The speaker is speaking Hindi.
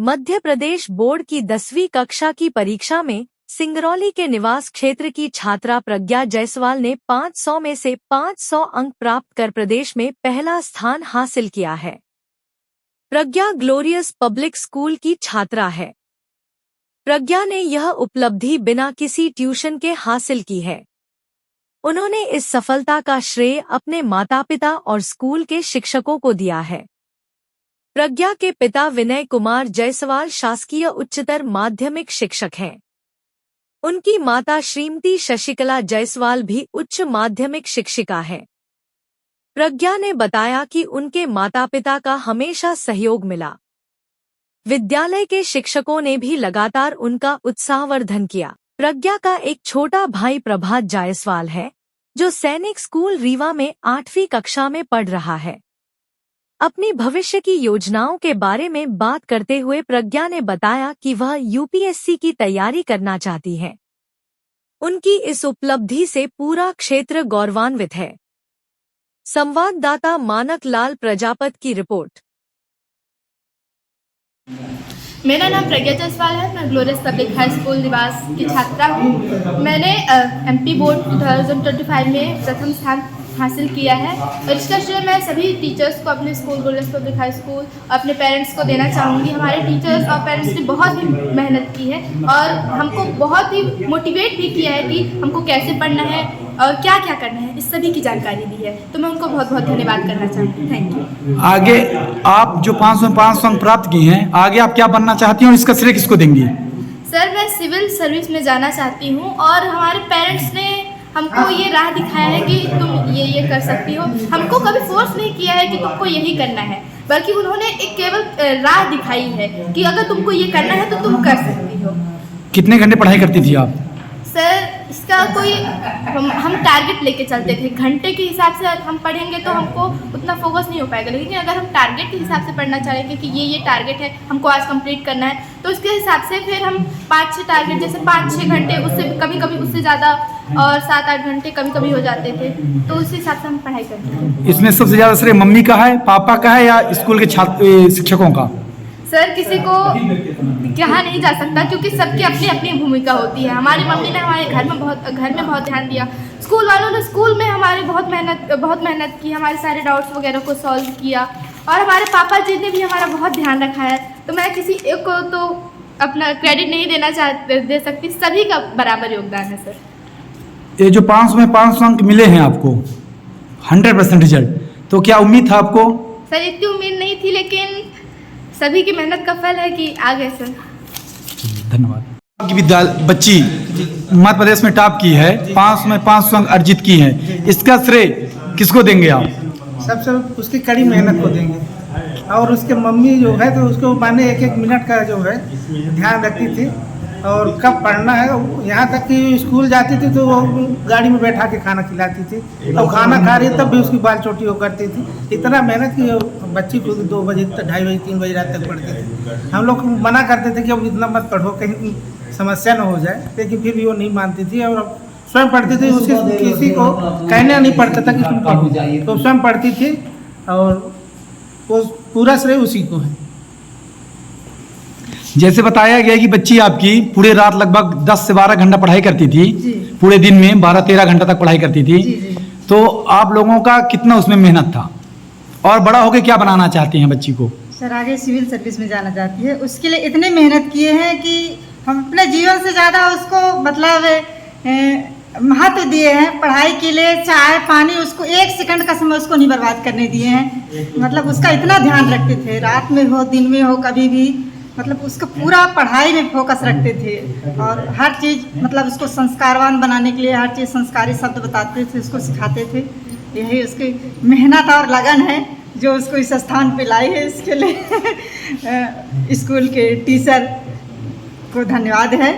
मध्य प्रदेश बोर्ड की 10वीं कक्षा की परीक्षा में सिंगरौली के निवास क्षेत्र की छात्रा प्रज्ञा जायसवाल ने 500 में से 500 अंक प्राप्त कर प्रदेश में पहला स्थान हासिल किया है। प्रज्ञा ग्लोरियस पब्लिक स्कूल की छात्रा है। प्रज्ञा ने यह उपलब्धि बिना किसी ट्यूशन के हासिल की है। उन्होंने इस सफलता का श्रेय अपने माता-पिता और स्कूल के शिक्षकों को दिया है। प्रज्ञा के पिता विनय कुमार जायसवाल शासकीय उच्चतर माध्यमिक शिक्षक हैं। उनकी माता श्रीमती शशिकला जायसवाल भी उच्च माध्यमिक शिक्षिका है। प्रज्ञा ने बताया कि उनके माता-पिता का हमेशा सहयोग मिला। विद्यालय के शिक्षकों ने भी लगातार उनका उत्साहवर्धन किया। प्रज्ञा का एक छोटा भाई प्रभात जायसवाल है, जो सैनिक स्कूल रीवा में 8वीं कक्षा में पढ़ रहा है। अपनी भविष्य की योजनाओं के बारे में बात करते हुए प्रज्ञा ने बताया कि वह यूपीएससी की तैयारी करना चाहती है। उनकी इस उपलब्धि से पूरा क्षेत्र गौरवान्वित है। संवाददाता मानक लाल प्रजापत की रिपोर्ट। मेरा नाम प्रज्ञा जायसवाल है। मैं ग्लोरियस पब्लिक हाई स्कूल निवास की छात्रा हूँ। मैंने एमपी बोर्ड 2025 में प्रथम स्थान हासिल किया है और इसका श्रेय मैं सभी टीचर्स को, अपने school glorious public high school, अपने पेरेंट्स को देना चाहूँगी। हमारे टीचर्स और पेरेंट्स ने बहुत ही मेहनत की है और हमको बहुत ही मोटिवेट भी किया है कि हमको कैसे पढ़ना है और क्या क्या करना है, इस सभी की जानकारी दी है। तो मैं उनको बहुत बहुत धन्यवाद करना चाहूँगी। Thank you. आगे आप जो 500 में 500 अंक प्राप्त किए हैं, आगे आप क्या बनना चाहती हैं और इसका श्रेय किसको देंगी? सर, मैं सिविल सर्विस में जाना चाहती हूँ और हमारे पेरेंट्स ने हमको ये राह दिखाया है कि तुम ये कर सकती हो। हमको कभी फोर्स नहीं किया है कि तुमको यही करना है, बल्कि उन्होंने एक केवल राह दिखाई है कि अगर तुमको ये करना है तो तुम कर सकती हो। कितने घंटे पढ़ाई करती थी आप? सर, इसका कोई हम टारगेट लेके चलते थे। घंटे के हिसाब से हम पढ़ेंगे तो हमको उतना फोकस नहीं हो पाएगा, लेकिन अगर हम टारगेट के हिसाब से पढ़ना चाहेंगे कि ये टारगेट है, हमको आज कंप्लीट करना है, तो उसके हिसाब से फिर हम 5-6 टारगेट, जैसे 5-6 घंटे, उससे कभी कभी उससे ज़्यादा और 7-8 घंटे कभी कभी हो जाते थे, तो उस हिसाब से हम पढ़ाई करते थे। इसमें सबसे ज़्यादा श्रेय मम्मी का है, पापा का है या स्कूल के छात्र शिक्षकों का? सर, किसी को कहा नहीं जा सकता क्योंकि सबकी अपनी अपनी भूमिका होती है। हमारी मम्मी ने हमारे घर में बहुत ध्यान दिया। स्कूल वालों ने स्कूल में हमारे बहुत मेहनत की, हमारे सारे डाउट्स वगैरह को सॉल्व किया और हमारे पापा जी ने भी हमारा बहुत ध्यान रखा है। तो मैं किसी एक को तो अपना क्रेडिट नहीं दे सकती, सभी का बराबर योगदान है। सर, ये जो 500 में 500 अंक मिले हैं आपको, 100% रिजल्ट, तो क्या उम्मीद था आपको? सर, इतनी उम्मीद नहीं थी, लेकिन सभी की मेहनत का फल है कि आ गए। सर, धन्यवाद। आपकी विद्यालय बच्ची मध्य प्रदेश में टॉप की है, 500 में 500 अंक अर्जित की है, इसका श्रेय किसको देंगे आप? सबसे उसकी कड़ी मेहनत को देंगे और उसके मम्मी जो है तो उसको माने एक मिनट का जो है ध्यान रखती थी और कब पढ़ना है। यहाँ तक कि स्कूल जाती थी तो वो गाड़ी में बैठा के खाना खिलाती थी और खाना खा रही तब भी उसकी बाल चोटी हो करती थी। इतना मेहनत की बच्ची को 2 बजे तक, 2:30 बजे, 3 बजे रात तक पढ़ती थी। हम लोग मना करते थे कि अब इतना मत पढ़ो, कहीं समस्या न हो जाए, लेकिन फिर भी वो नहीं मानती थी और स्वयं पढ़ती थी। उसकी किसी को कहना नहीं पड़ता था कि तुम पढ़ो, तो स्वयं पढ़ती थी और वो पूरा श्रेय उसी को है। जैसे बताया गया कि बच्ची आपकी पूरे रात लगभग 10 से 12 घंटा पढ़ाई करती थी, पूरे दिन में 12-13 घंटा तक पढ़ाई करती थी। तो आप लोगों का कितना उसमें मेहनत था और बड़ा होकर क्या बनाना चाहती हैं बच्ची को? सर, आगे सिविल सर्विस में जाना चाहती है। उसके लिए इतने मेहनत किए हैं कि हम अपने जीवन से ज़्यादा उसको महत्व दिए हैं। पढ़ाई के लिए चाय पानी, उसको 1 सेकंड का समय उसको नहीं बर्बाद करने दिए हैं। उसका इतना ध्यान रखते थे, रात में हो दिन में हो कभी भी, उसको पूरा पढ़ाई में फोकस रखते थे और हर चीज़ उसको संस्कारवान बनाने के लिए हर चीज़ संस्कारी शब्द बताते थे, उसको सिखाते थे। यही उसकी मेहनत और लगन है जो उसको इस स्थान पे लाई है। इसके लिए स्कूल के टीचर को धन्यवाद है।